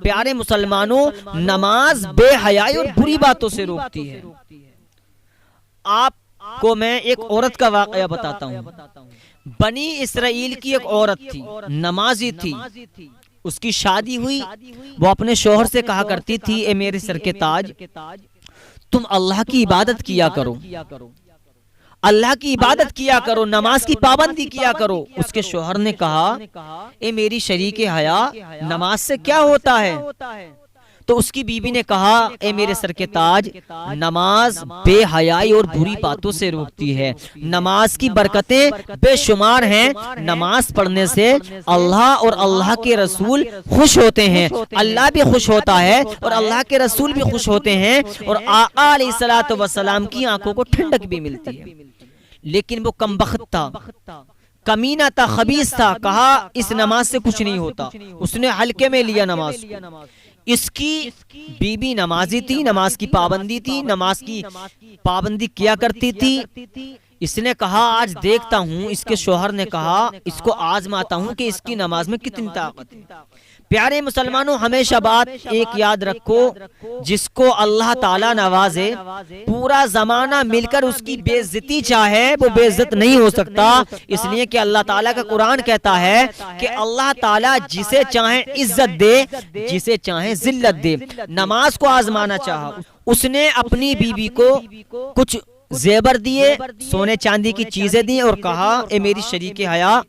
پیارے مسلمانوں، نماز بے حیائی اور بری باتوں سے روکتی ہے۔ آپ کو میں ایک عورت کا واقعہ بتاتا ہوں۔ بنی اسرائیل کی ایک عورت تھی، نمازی تھی، اس کی شادی ہوئی۔ وہ اپنے شوہر سے کہا کرتی تھی، اے میرے سر کے تاج، تم اللہ کی عبادت کیا کرو، اللہ کی عبادت کیا کرو، نماز کی پابندی کیا کرو۔ اس کے شوہر نے کہا، اے میری شریک حیا، نماز سے کیا ہوتا ہے؟ تو اس کی بیوی نے کہا، اے میرے سر کے تاج، نماز بے حیائی اور بری باتوں سے روکتی ہے۔ نماز کی برکتیں بے شمار ہیں۔ نماز پڑھنے سے اللہ اور اللہ کے رسول خوش ہوتے ہیں، اللہ بھی خوش ہوتا ہے اور اللہ کے رسول بھی خوش ہوتے ہیں، اور آقا علیہ الصلوۃ والسلام کی آنکھوں کو ٹھنڈک بھی ملتی ہے۔ لیکن وہ کمبخت تھا، کمینہ تھا، خبیث تھا۔ کہا اس نماز سے کچھ نہیں ہوتا، اس نے ہلکے میں لیا نماز کو۔ اس کی بیوی نمازی تھی، نماز کی پابندی تھی، نماز کی پابندی کیا کرتی تھی۔ اس نے کہا آج دیکھتا ہوں، اس کے شوہر نے کہا اس کو آزماتا ہوں کہ اس کی نماز میں کتنی طاقت ہے۔ پیارے مسلمانوں، ہمیشہ بات ایک یاد رکھو، جس کو اللہ تعالیٰ نوازے، پورا زمانہ مل کر اس کی بے عزتی چاہے، وہ بے عزت نہیں ہو سکتا، اس لیے کہ اللہ تعالیٰ کا قرآن کہتا ہے کہ اللہ تعالیٰ جسے چاہے عزت دے، جسے چاہے ذلت دے۔ نماز کو آزمانا چاہا، اس نے اپنی بیوی کو کچھ زیور دیے، سونے چاندی کی چیزیں دی، اور کہا اے میری شریک حیا،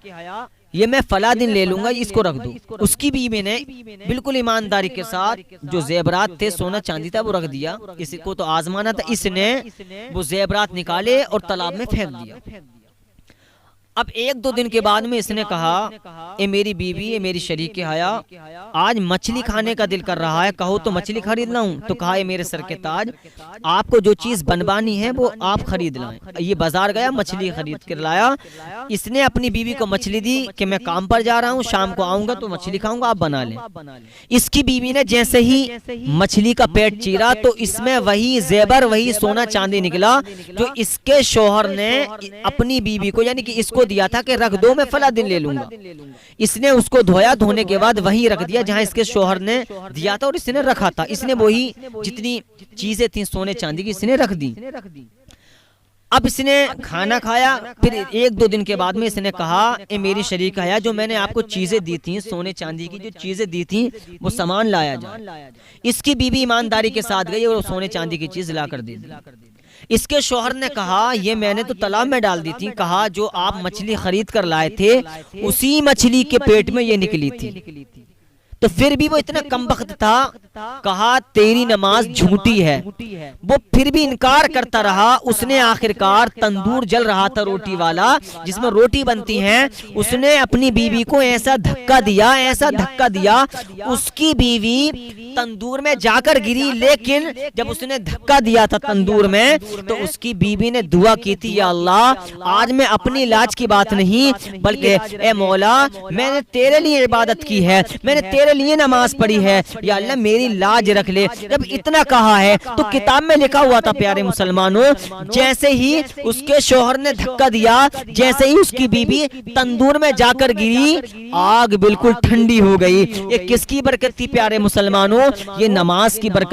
یہ میں فلاں دن لے لوں گا، اس کو رکھ دو۔ اس کی بیوی نے بالکل ایمانداری کے ساتھ جو زیورات تھے، سونا چاندی تھا، وہ رکھ دیا۔ اس کو تو آزمانا تھا، اس نے وہ زیورات نکالے اور تالاب میں پھینک دیا۔ اب ایک دو دن کے بعد میں اس نے کہا، اے میری بیوی، اے میری شریک حیا، آج مچھلی کھانے کا دل کر رہا ہے، کہو تو مچھلی خرید لاؤں؟ تو کہا اے میرے سر کے تاج، آپ کو جو چیز بنوانی ہے وہ آپ خرید لائیں۔ یہ بازار گیا، مچھلی خرید کر لایا۔ اس نے اپنی بیوی کو مچھلی دی کہ میں کام پر جا رہا ہوں، شام کو آؤں گا تو مچھلی کھاؤں گا، آپ بنا لیں۔ اس کی بیوی نے جیسے ہی مچھلی کا پیٹ چیرا تو اس میں وہی زیور، وہی سونا چاندی نکلا جو اس کے شوہر نے اپنی بیوی کو، یعنی کہ اس کو دیا تھا کہ رکھ دو، میں فلاں دن لے لوں گا۔ اس نے اس کو دھویا، دھونے کے بعد وہی رکھ دیا جہاں اس کے شوہر نے دیا تھا اور اس نے رکھا تھا۔ اس نے وہی جتنی چیزیں تھیں سونے چاندی کی، اس نے رکھ دی۔ اب اس نے کھانا کھایا، پھر ایک دو دن کے بعد میں اس نے کہا، اے میری شریک حیا، جو میں نے آپ کو چیزیں دی تھیں، سونے چاندی کی جو چیزیں دی تھیں، وہ سامان لایا جائے۔ اس کی بیوی ایمانداری کے ساتھ گئی اور سونے چاندی کی چیز لا کر دی۔ اس کے شوہر نے کہا، یہ میں نے تو تالاب میں ڈال دی تھی۔ کہا جو آپ مچھلی خرید کر لائے تھے، اسی مچھلی کے پیٹ میں یہ نکلی تھی۔ تو پھر بھی وہ اتنا کمبخت تھا، کہا تیری نماز جھوٹی ہے۔ وہ پھر بھی انکار کرتا رہا۔ اس نے آخرکار تندور جل رہا تھا روٹی والا جس میں روٹی بنتی ہیں، اس نے اپنی بیوی کو ایسا دھکا دیا، ایسا دھکا دیا، اس کی بیوی تندور میں جا کر گری۔ لیکن جب اس نے دھکا دیا تھا تندور میں تو اس کی بیوی نے دعا کی تھی، یا اللہ آج میں اپنی لاج کی بات نہیں بلکہ اے مولا میں نے تیرے لیے عبادت کی ہے، میں نے تیرے لیے نماز پڑھی ہے، یا اللہ میری لاج رکھ لے۔ جب اتنا کہا ہے تو کتاب میں لکھا ہوا تھا پیارے مسلمانوں، جیسے ہی اس کے شوہر نے دھکا دیا، جیسے ہی اس کی بیوی تندور میں جا کر گری، آگ بالکل ٹھنڈی ہو گئی۔ یہ کس کی برکت تھی پیارے مسلمانوں؟ یہ نماز کی برکت